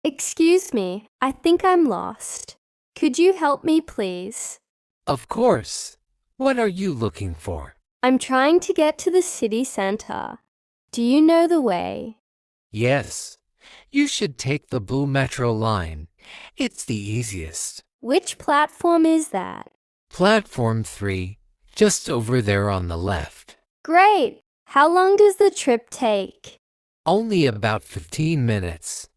Excuse me, I think I'm lost. Could you help me, please? Of course. What are you looking for? I'm trying to get to the city center. Do you know the way? Yes. You should take the blue metro line. It's the easiest. Which platform is that? Platform 3, just over there on the left. Great! How long does the trip take? Only about 15 minutes.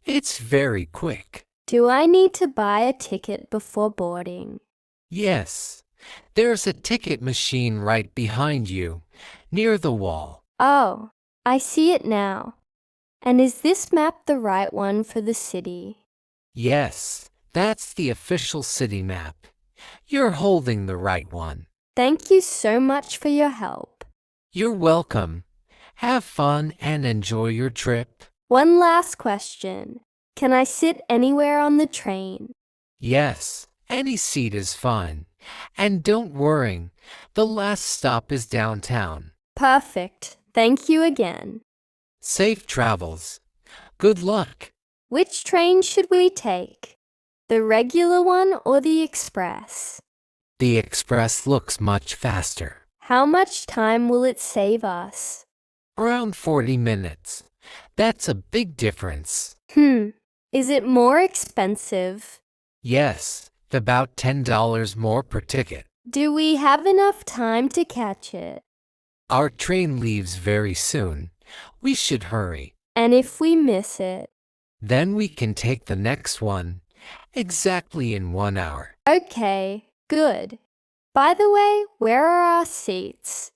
It's very quick. Do I need to buy a ticket before boarding? Yes. There's a ticket machine right behind you, near the wall. Oh, I see it now. And is this map the right one for the city? Yes, that's the official city map. You're holding the right one. Thank you so much for your help. You're welcome. Have fun and enjoy your trip. One last question. Can I sit anywhere on the train? Yes, any seat is fine. And don't worry, the last stop is downtown. Perfect. Thank you again. Safe travels. Good luck. Which train should we take? The regular one or the express? The express looks much faster. How much time will it save us? Around 40 minutes. That's a big difference. Is it more expensive? Yes, about $10 more per ticket. Do we have enough time to catch it? Our train leaves very soon. We should hurry. And if we miss it? Then we can take the next one, exactly in 1 hour. Okay, good. By the way, where are our seats?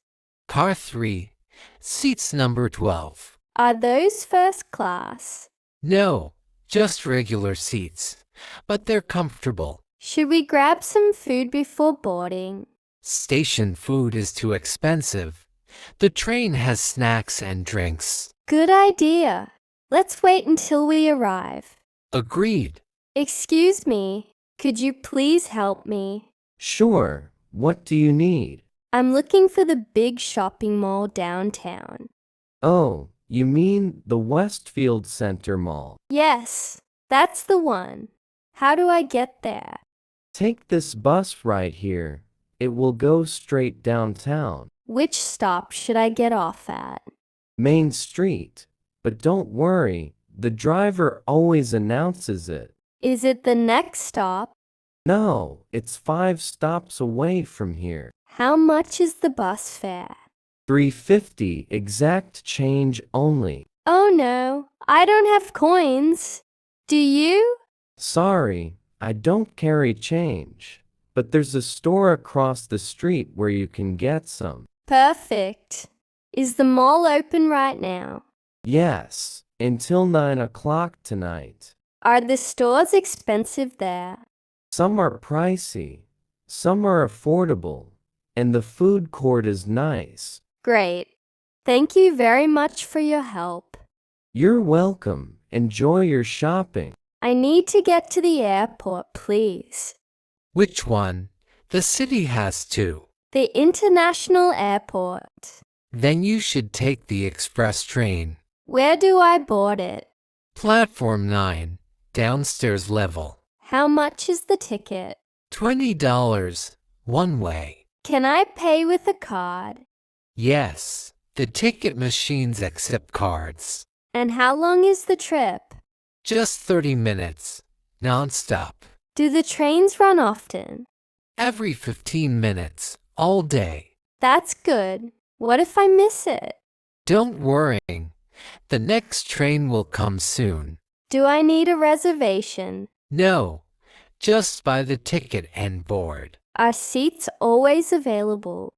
Car 3, seats number 12. Are those first class? No, just regular seats, but they're comfortable. Should we grab some food before boarding? Station food is too expensive. The train has snacks and drinks. Good idea. Let's wait until we arrive. Agreed. Excuse me, could you please help me? Sure. What do you need? I'm looking for the big shopping mall downtown. Oh, you mean the Westfield Center Mall. Yes, that's the one. How do I get there? Take this bus right here. It will go straight downtown. Which stop should I get off at? Main Street. But don't worry, the driver always announces it. Is it the next stop? No, it's 5 stops away from here. How much is the bus fare? $3.50 exact change only. Oh no, I don't have coins. Do you? Sorry, I don't carry change. But there's a store across the street where you can get some. Perfect. Is the mall open right now? Yes, until 9 o'clock tonight. Are the stores expensive there? Some are pricey, some are affordable, and the food court is nice. Great. Thank you very much for your help. You're welcome. Enjoy your shopping. I need to get to the airport, please. Which one? The city has two. The international airport. Then you should take the express train. Where do I board it? Platform 9, downstairs level. How much is the ticket? $20, one way. Can I pay with a card? Yes, the ticket machines accept cards. And how long is the trip? Just 30 minutes, non-stop. Do the trains run often? Every 15 minutes, all day. That's good. What if I miss it? Don't worry, the next train will come soon. Do I need a reservation? No, just buy the ticket and board. Are seats always available?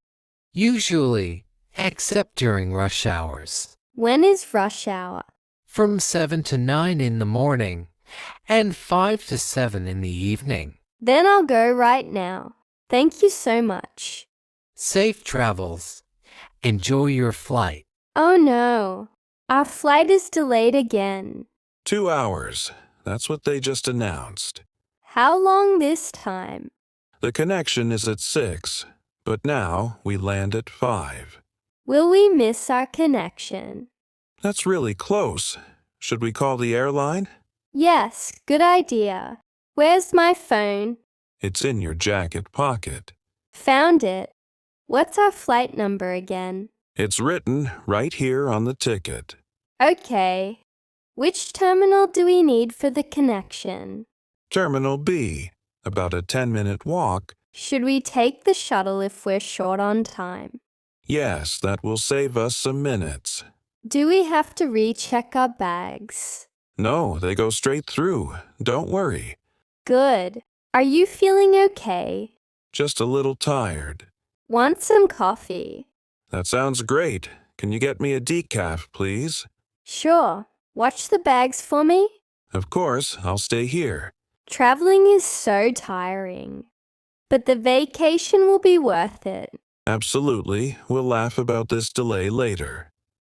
Usually, except during rush hours. When is rush hour? From 7 to 9 in the morning and 5 to 7 in the evening. Then I'll go right now. Thank you so much. Safe travels. Enjoy your flight. Oh no, our flight is delayed again. 2 hours. That's what they just announced. How long this time? The connection is at 6, but now we land at 5. Will we miss our connection? That's really close. Should we call the airline? Yes, good idea. Where's my phone? It's in your jacket pocket. Found it. What's our flight number again? It's written right here on the ticket. Okay. Which terminal do we need for the connection? Terminal B. About a 10-minute walk. Should we take the shuttle if we're short on time? Yes, that will save us some minutes. Do we have to recheck our bags? No, they go straight through. Don't worry. Good. Are you feeling okay? Just a little tired. Want some coffee? That sounds great. Can you get me a decaf, please? Sure. Watch the bags for me. Of course, I'll stay here. Traveling is so tiring, but the vacation will be worth it. Absolutely. We'll laugh about this delay later.